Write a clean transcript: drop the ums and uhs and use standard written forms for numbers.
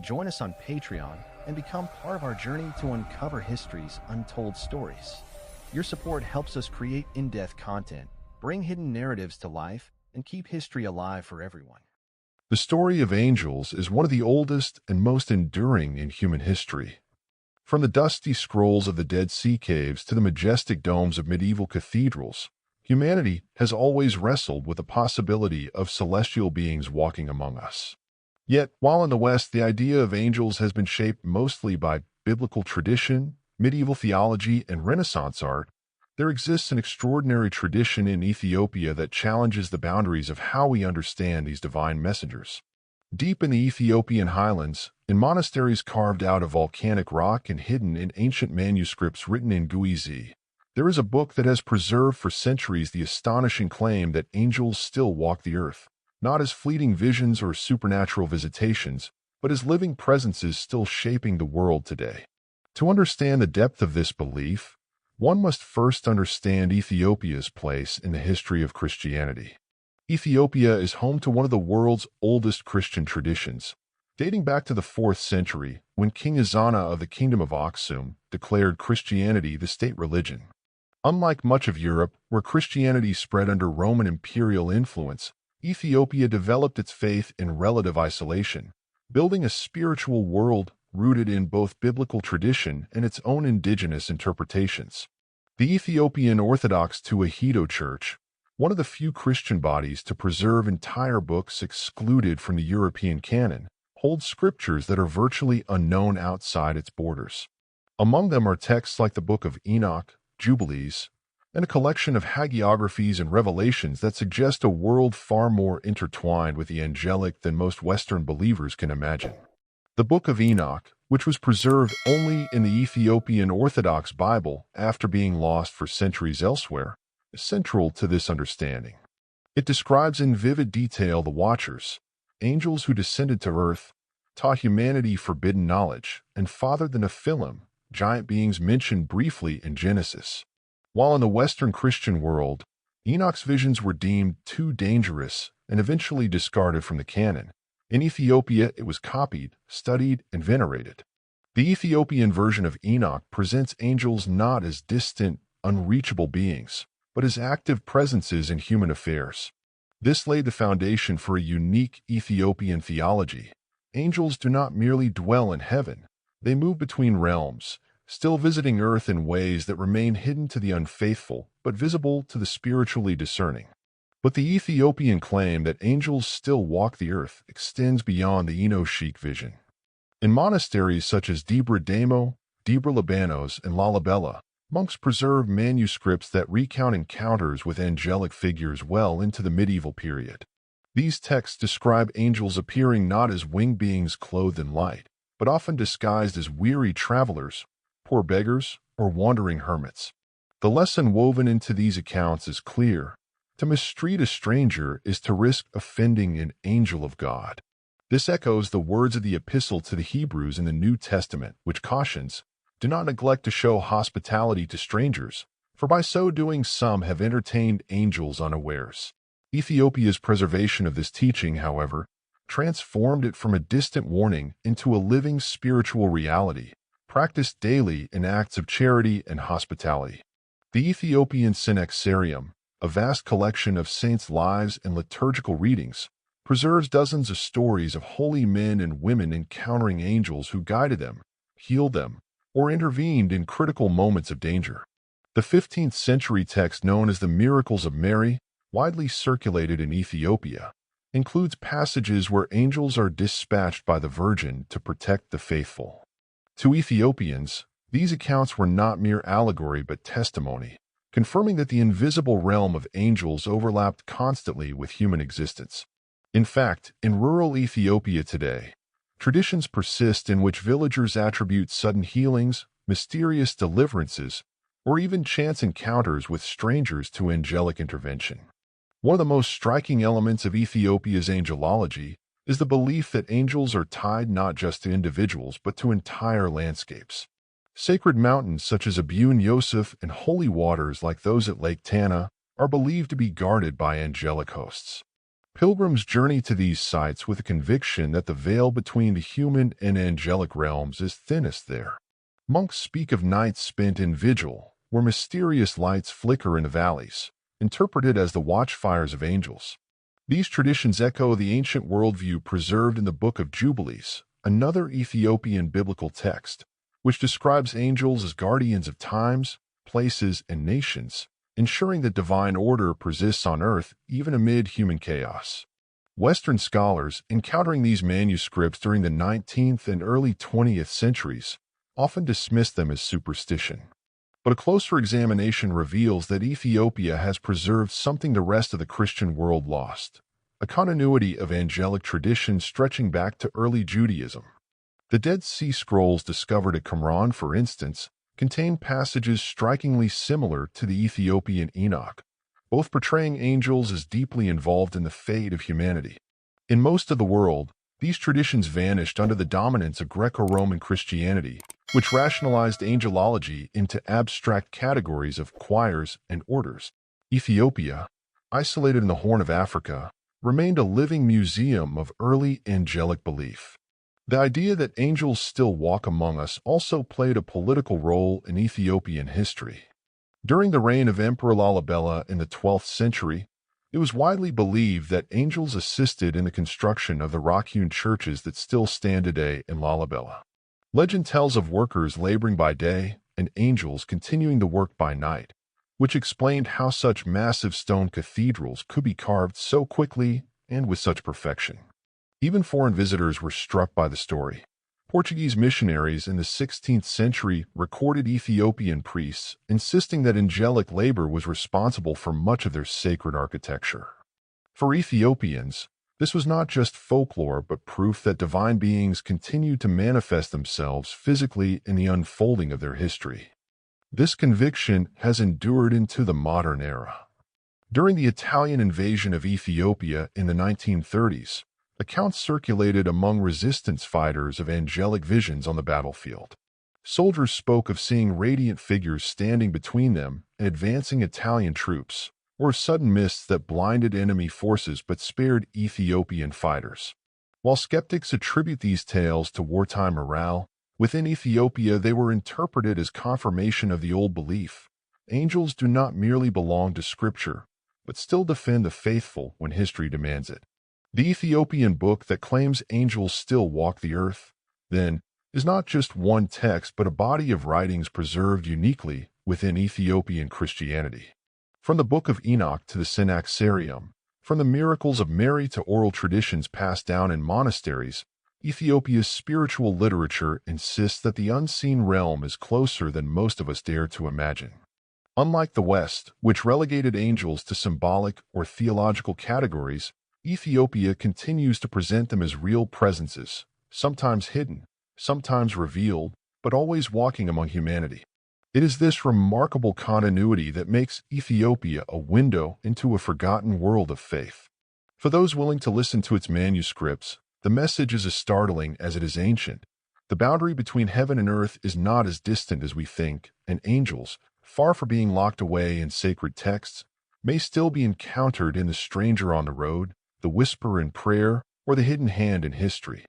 Join us on Patreon and become part of our journey to uncover history's untold stories. Your support helps us create in-depth content, bring hidden narratives to life, and keep history alive for everyone. The story of angels is one of the oldest and most enduring in human history. From the dusty scrolls of the Dead Sea caves to the majestic domes of medieval cathedrals, humanity has always wrestled with the possibility of celestial beings walking among us. Yet, while in the West the idea of angels has been shaped mostly by biblical tradition, medieval theology, and Renaissance art, there exists an extraordinary tradition in Ethiopia that challenges the boundaries of how we understand these divine messengers. Deep in the Ethiopian highlands, in monasteries carved out of volcanic rock and hidden in ancient manuscripts written in Guizi, there is a book that has preserved for centuries the astonishing claim that angels still walk the earth, not as fleeting visions or supernatural visitations, but as living presences still shaping the world today. To understand the depth of this belief, one must first understand Ethiopia's place in the history of Christianity. Ethiopia is home to one of the world's oldest Christian traditions, dating back to the 4th century, when King Ezana of the Kingdom of Aksum declared Christianity the state religion. Unlike much of Europe, where Christianity spread under Roman imperial influence, Ethiopia developed its faith in relative isolation, building a spiritual world rooted in both biblical tradition and its own indigenous interpretations. The Ethiopian Orthodox Tewahedo Church, one of the few Christian bodies to preserve entire books excluded from the European canon, holds scriptures that are virtually unknown outside its borders. Among them are texts like the Book of Enoch, Jubilees, and a collection of hagiographies and revelations that suggest a world far more intertwined with the angelic than most Western believers can imagine. The Book of Enoch, which was preserved only in the Ethiopian Orthodox Bible after being lost for centuries elsewhere, is central to this understanding. It describes in vivid detail the Watchers, angels who descended to earth, taught humanity forbidden knowledge, and fathered the Nephilim, giant beings mentioned briefly in Genesis. While in the Western Christian world, Enoch's visions were deemed too dangerous and eventually discarded from the canon, in Ethiopia it was copied, studied, and venerated. The Ethiopian version of Enoch presents angels not as distant, unreachable beings, but as active presences in human affairs. This laid the foundation for a unique Ethiopian theology. Angels do not merely dwell in heaven, they move between realms, still visiting earth in ways that remain hidden to the unfaithful, but visible to the spiritually discerning. But the Ethiopian claim that angels still walk the earth extends beyond the Enochic vision. In monasteries such as Debre Damo, Debre Libanos, and Lalibela, monks preserve manuscripts that recount encounters with angelic figures well into the medieval period. These texts describe angels appearing not as winged beings clothed in light, but often disguised as weary travelers, poor beggars, or wandering hermits. The lesson woven into these accounts is clear. To mistreat a stranger is to risk offending an angel of God. This echoes the words of the Epistle to the Hebrews in the New Testament, which cautions, "Do not neglect to show hospitality to strangers, for by so doing some have entertained angels unawares." Ethiopia's preservation of this teaching, however, transformed it from a distant warning into a living spiritual reality, practiced daily in acts of charity and hospitality. The Ethiopian Synaxarium, a vast collection of saints' lives and liturgical readings, preserves dozens of stories of holy men and women encountering angels who guided them, healed them, or intervened in critical moments of danger. The 15th century text known as the Miracles of Mary, widely circulated in Ethiopia, includes passages where angels are dispatched by the Virgin to protect the faithful. To Ethiopians, these accounts were not mere allegory but testimony, confirming that the invisible realm of angels overlapped constantly with human existence. In fact, in rural Ethiopia today, traditions persist in which villagers attribute sudden healings, mysterious deliverances, or even chance encounters with strangers to angelic intervention. One of the most striking elements of Ethiopia's angelology is the belief that angels are tied not just to individuals but to entire landscapes. Sacred mountains such as Abun Yosef and holy waters like those at Lake Tana are believed to be guarded by angelic hosts. Pilgrims journey to these sites with a conviction that the veil between the human and angelic realms is thinnest there. Monks speak of nights spent in vigil, where mysterious lights flicker in the valleys, interpreted as the watchfires of angels. These traditions echo the ancient worldview preserved in the Book of Jubilees, another Ethiopian biblical text, which describes angels as guardians of times, places, and nations, ensuring that divine order persists on earth even amid human chaos. Western scholars, encountering these manuscripts during the 19th and early 20th centuries, often dismissed them as superstition. But a closer examination reveals that Ethiopia has preserved something the rest of the Christian world lost: a continuity of angelic tradition stretching back to early Judaism. The Dead Sea Scrolls discovered at Qumran, for instance, contain passages strikingly similar to the Ethiopian Enoch, both portraying angels as deeply involved in the fate of humanity. In most of the world, these traditions vanished under the dominance of Greco-Roman Christianity, which rationalized angelology into abstract categories of choirs and orders. Ethiopia, isolated in the Horn of Africa, remained a living museum of early angelic belief. The idea that angels still walk among us also played a political role in Ethiopian history. During the reign of Emperor Lalibela in the 12th century, it was widely believed that angels assisted in the construction of the rock-hewn churches that still stand today in Lalibela. Legend tells of workers laboring by day and angels continuing the work by night, which explained how such massive stone cathedrals could be carved so quickly and with such perfection. Even foreign visitors were struck by the story. Portuguese missionaries in the 16th century recorded Ethiopian priests insisting that angelic labor was responsible for much of their sacred architecture. For Ethiopians, this was not just folklore but proof that divine beings continued to manifest themselves physically in the unfolding of their history. This conviction has endured into the modern era. During the Italian invasion of Ethiopia in the 1930s, accounts circulated among resistance fighters of angelic visions on the battlefield. Soldiers spoke of seeing radiant figures standing between them and advancing Italian troops, or sudden mists that blinded enemy forces but spared Ethiopian fighters. While skeptics attribute these tales to wartime morale, within Ethiopia they were interpreted as confirmation of the old belief: angels do not merely belong to Scripture, but still defend the faithful when history demands it. The Ethiopian book that claims angels still walk the earth, then, is not just one text but a body of writings preserved uniquely within Ethiopian Christianity. From the Book of Enoch to the Synaxarium, from the miracles of Mary to oral traditions passed down in monasteries, Ethiopia's spiritual literature insists that the unseen realm is closer than most of us dare to imagine. Unlike the West, which relegated angels to symbolic or theological categories, Ethiopia continues to present them as real presences, sometimes hidden, sometimes revealed, but always walking among humanity. It is this remarkable continuity that makes Ethiopia a window into a forgotten world of faith. For those willing to listen to its manuscripts, the message is as startling as it is ancient. The boundary between heaven and earth is not as distant as we think, and angels, far from being locked away in sacred texts, may still be encountered in the stranger on the road, the whisper in prayer, or the hidden hand in history.